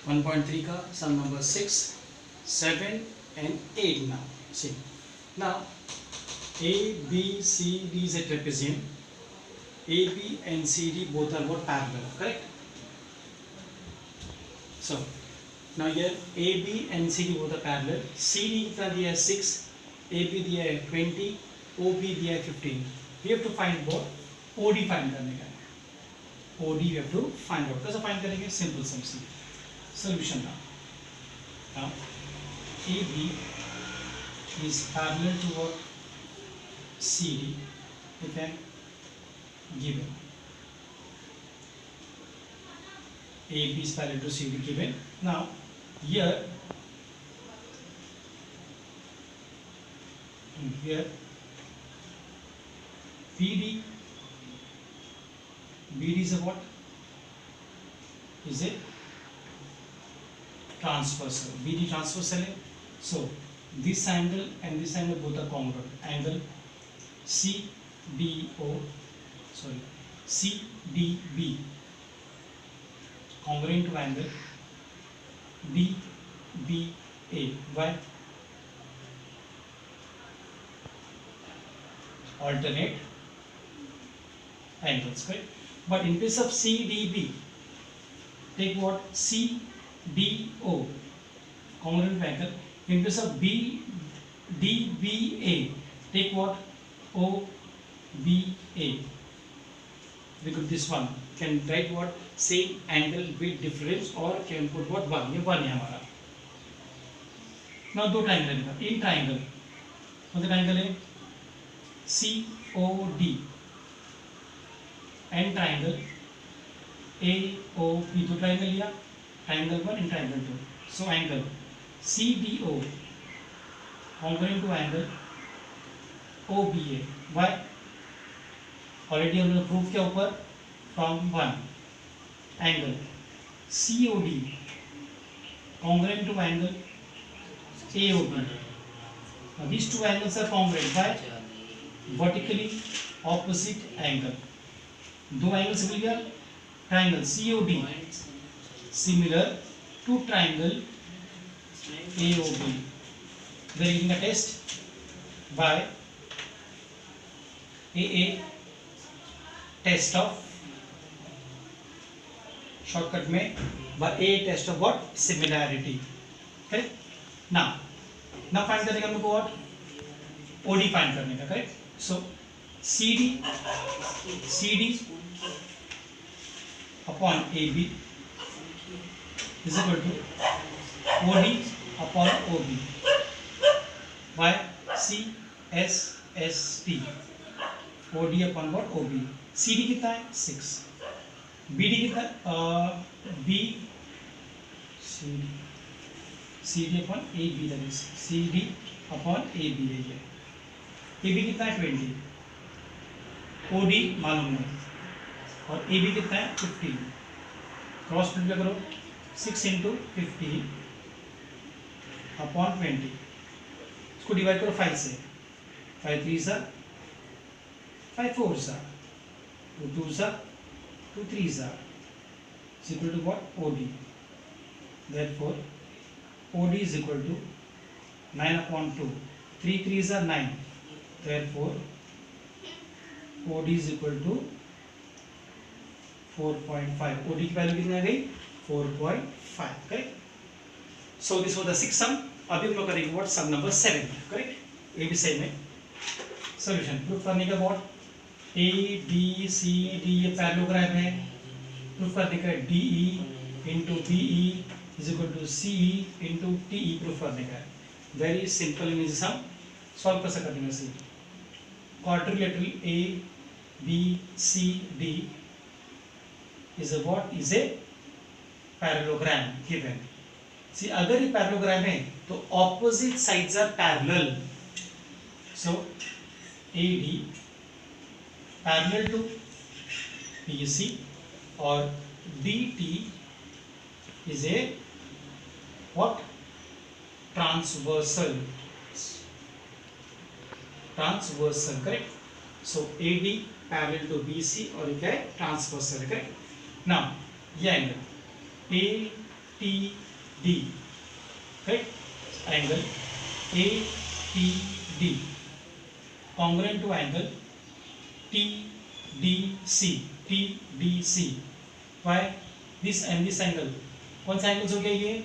1.3 का sum number 6, 7 and 8 now. See, now A, B, C, D is a trapezium. A, B and C, D both are what parallel, correct? So now here A, B and C, D both are parallel. C, D कितना दिया है 6, A, B दिया है 20, O, B दिया है 15. We have to find what? OD find करने का है. OD we have to find out. कैसे find करेंगे? Simple sum. See, solution now. Now AB is parallel to what? CD. We can given. AB is parallel to CD given. Now here BD is a what? Is a transversal. BD transversal है. So this angle and this angle both are congruent. Angle CDB congruent to angle DBA. Why? Alternate angles, right? But in case of CDB, take what? CDO, congruent angle. In case of DBA, take what? OBA. Because this one can write what? Same angle with difference, or can put what? 1. ये 1 है हमारा. Now दो triangle है. In triangle, कौन सा triangle है? COD and triangle AOB. तो triangle लिया, triangle 1 and triangle 2. So angle CDO congruent to angle OBA. Why? Already हमने प्रूफ किया ऊपर from 1. Angle COD congruent to angle AOB. Now these two angles are congruent. Why? Vertically opposite angle. दो angles मिल गया. Triangle COD similar to triangle AOB. We are using a test by AA test of shortcut में by AA test of what? Similarity. Correct? Now find करने का हमको what? OD find करने का. Correct? So CD upon AB is equal to OD upon OB. Why? CSST. OD upon what? OB. CD कितना है? 6. BD कितना? CD upon AB, that is CD upon AB है ये. AB कितना है? 20. OD मालूम नहीं, और AB कितना है? 15. क्रॉस मल्टीप्लाई करो. 6 into 15 upon 20. इसको डिवाइड करो 5 से. 5 3s are 5 4s are 2 2s are 2 3s are. Is equal to what? OD. Therefore OD is equal to 9 upon 2. 3 3s are 9. Therefore OD is equal to 4.5. OD की value कितनी आ गई? 4.5. Correct. So this was the 6 सम. अभी हम लोग करेंगे what? Some number 7. Correct. ये भी same है. सॉल्यूशन प्रूफ करने का what? A B C D ये पैरेललोग्राम है. प्रूफ करने का DE into BE is equal to CE into TE. Proof करने का है. Very simple in sum. Solve कैसे करेंगे? See quadrilateral A B C D is a what? Is a parallelogram given. See, अगर ये parallelogram है तो opposite sides are parallel. So AD parallel to BC और DT is a what? Transversal. Correct. So AD parallel to BC और क्या है? Transversal. Correct. Now ये angle ATD, right? Angle ATD congruent to angle TDC. Why? This and this angle, कौन सा angles हो गया ये?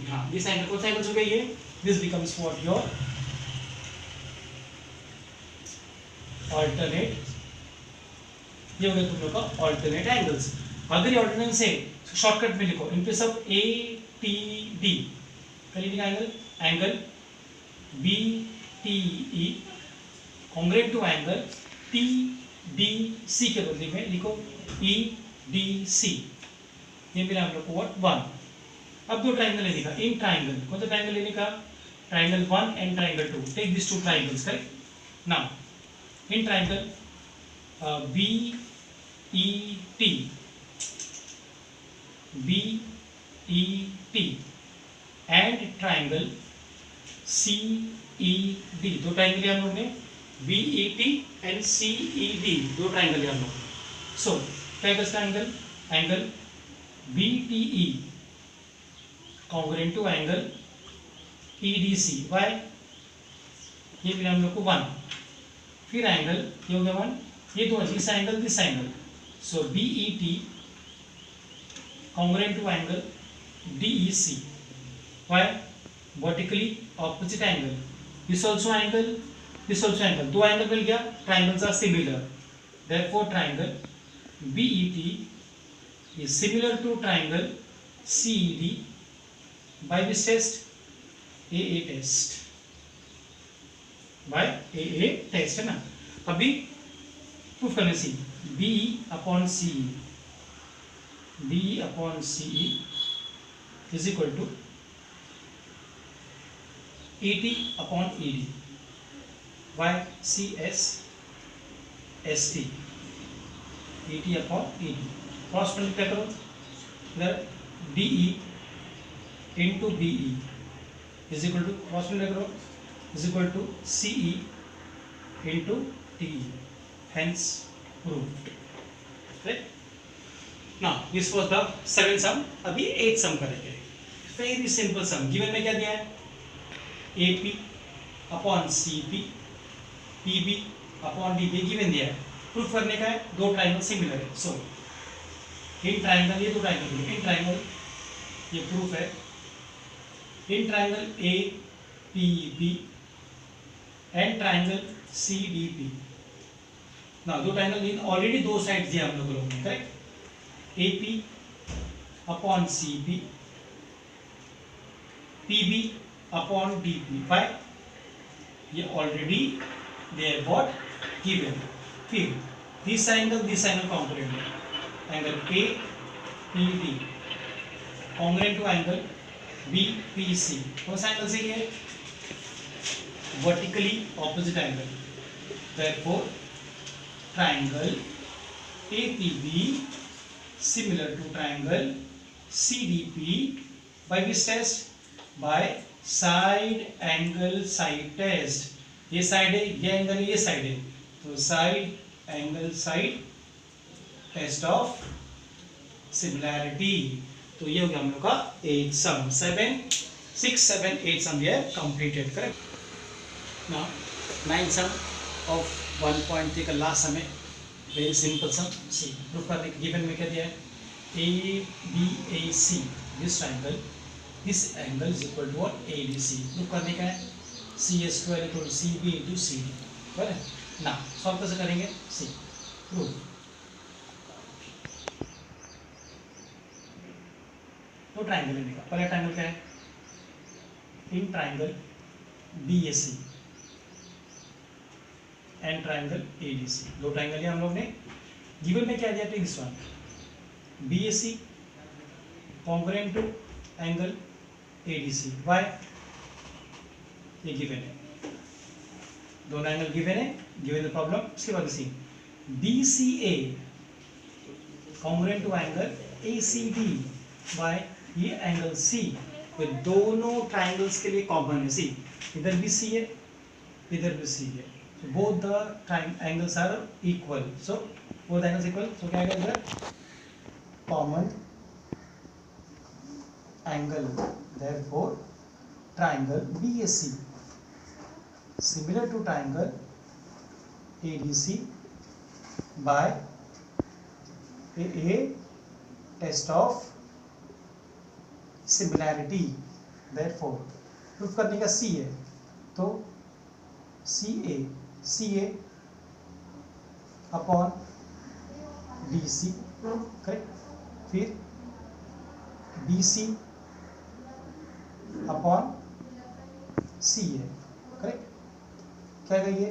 हाँ, this angle कौन सा एंगल्स हो गया ये? This becomes what? Your alternate, ये हो गया तुम लोग का alternate angles. अगर ये alternate से शॉर्टकट में लिखो, in place of ATD क्या लिखेगा? Angle BTE congruent to angle TDC के बदले में लिखो EDC. ये मिला हम लोग को व्हाट? 1. अब दो ट्राइंगल लेने का, इन ट्राइंगल कौन सा ट्राइंगल लेने का? Triangle 1 and triangle 2. Take this two triangles, correct? Now in triangle BET and triangle CED, दो ट्राइंगल लिया हम लोग ने, BET एंड CED, दो ट्राइंगल लिया हम लोग. सो ट्राइंगल का angle BTE congruent to angle EDC. Why? ये मिला हम लोग को 1. फिर एंगल ये हो गया 1, ये दो this angle. So BET congruent to angle DEC. Why? Vertically opposite angle. This also angle, this also angle. दो एंगल मिल गया, triangles are similar. Therefore triangle BET is similar to triangle CED by this test, AA test. By AA test है ना. अभी proof करने सी BE upon CE is equal to ET upon ED. Why? CS ST ET upon ED. Cross multiply करो, इधर DE into BE is equal to, cross multiply करो, is equal to CE into TE. Hence proved. Right? Now this was the 7th sum. अभी 8th sum करेंगे. Very simple sum. Given में क्या दिया है? AP upon CP, PB upon DB given दिया है. Proof करने का है, दो ट्राइंगल सिमिलर है. सो इन ट्राइंगल, ये दो ट्राइंगल, इन ट्राइंगल ये प्रूफ है. In triangle APB and triangle CDP. ना दो ट्राइंगल इन ऑलरेडी दो साइड दिया हम लोगों ने, correct? AP upon CP, PB upon DP. Why? ये already they are what given. फिर this angle congruent है. Angle APD congruent to angle BPC. कौन सा एंगल से ये? Vertically opposite angle. Therefore triangle APB similar to triangle CDP by which test? By side angle side test. ये side है, ये angle है, ये साइड है, तो side angle side test of similarity. तो ये हो गया हम लोग का 8th sum. 6, 7, 8 sum we have completed, correct? Now 9th sum of 1.3 का लास्ट sum है. Very simple sum. See proof करने के गिवन में क्या दिया है? ABAC this triangle, this angle is equal to what? ADC. Proof करने का है CS² equal to CB into CD. बराबर ना. सॉल्व कैसे करेंगे? C proof. तो ट्राइंगल लेने का पहला ट्राइंगल क्या है? In triangle BAC and triangle ADC. दो ट्राइंगल लिया हम लोग ने. गिवन में क्या दिया? Take this one, BAC congruent to angle ADC. Why? ये गिवन है, दोनों एंगल गिवन है, गिवन द प्रॉब्लम. उसके बाद see BCA congruent to angle ACD. Why? ये एंगल C ये दोनों ट्राइंगल्स के लिए कॉमन है. सी इधर भी C है, इधर भी C है. So both the angles are equal. So both angles equal. So क्या आएगा इधर? Common angle. Therefore triangle BAC similar to triangle ADC by a test of similarity. Therefore proof करने का C है तो CA अपॉन BC, करेक्ट। फिर BC upon CA, correct. क्या कहिए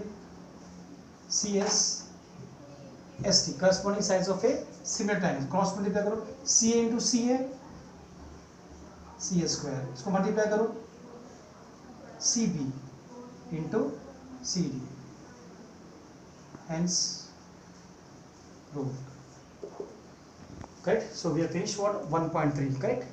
CSST corresponding sides of a similar triangle, cross multiply करो CA into CA CA square, इसको multiply करो CB into CD, hence proved, correct. So we have finished what 1.3, correct.